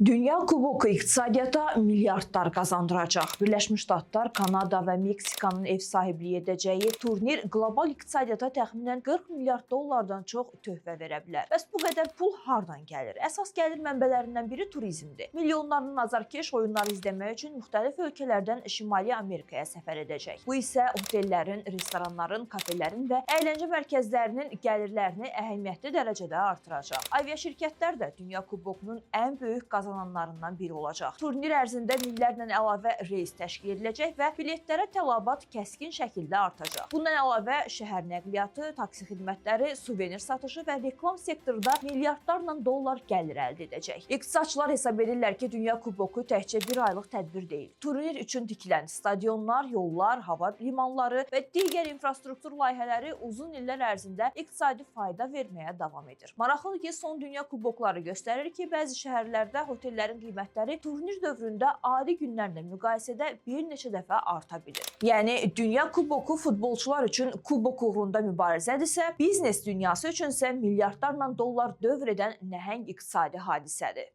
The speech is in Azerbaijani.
Dünya Kuboku iqtisadiyyata milyardlar qazandıracaq. Birləşmiş Ştatlar, Kanada və Meksikanın ev sahibliyi edəcəyi turnir qlobal iqtisadiyyata təxminən 40 milyard dollardan çox töhfə verə bilər. Bəs bu qədər pul hardan gəlir? Əsas gəlir mənbələrindən biri turizmdir. Milyonlarla azarkeş oyunları izləmək üçün müxtəlif ölkələrdən Şimali Amerikaya səfər edəcək. Bu isə otellərin, restoranların, kafelerin və əyləncə mərkəzlərinin gəlirlərini əhəmiyyətli dərəcədə artıracaq. Aviaşirkətlər də Dünya Kubokunun ən böyük qazananlarından biri olacaq. Turnir ərzində minlərlə əlavə reys təşkil ediləcək və biletlərə tələbat kəskin şəkildə artacaq. Bundan əlavə şəhər nəqliyyatı, taksi xidmətləri, suvenir satışı və reklam sektorunda milyardlarla dollar gəlir əldə edəcək. İqtisadçılar hesab edirlər ki, Dünya Kuboku təkcə bir aylıq tədbir deyil. Turnir üçün tikilən stadionlar, yollar, hava limanları və digər infrastruktur layihələri uzun illər ərzində iqtisadi fayda verməyə davam edir. Maraqlıdır ki, son Dünya Kubokları göstərir ki, bəzi şəhərlərdə otellərin qiymətləri turnir dövründə adi günlərlə müqayisədə bir neçə dəfə arta bilir. Yəni, Dünya Kuboku futbolçular üçün kubok uğrunda mübarizədirsə, biznes dünyası üçünsə milyardlarla dollar dövr edən nəhəng iqtisadi hadisədir.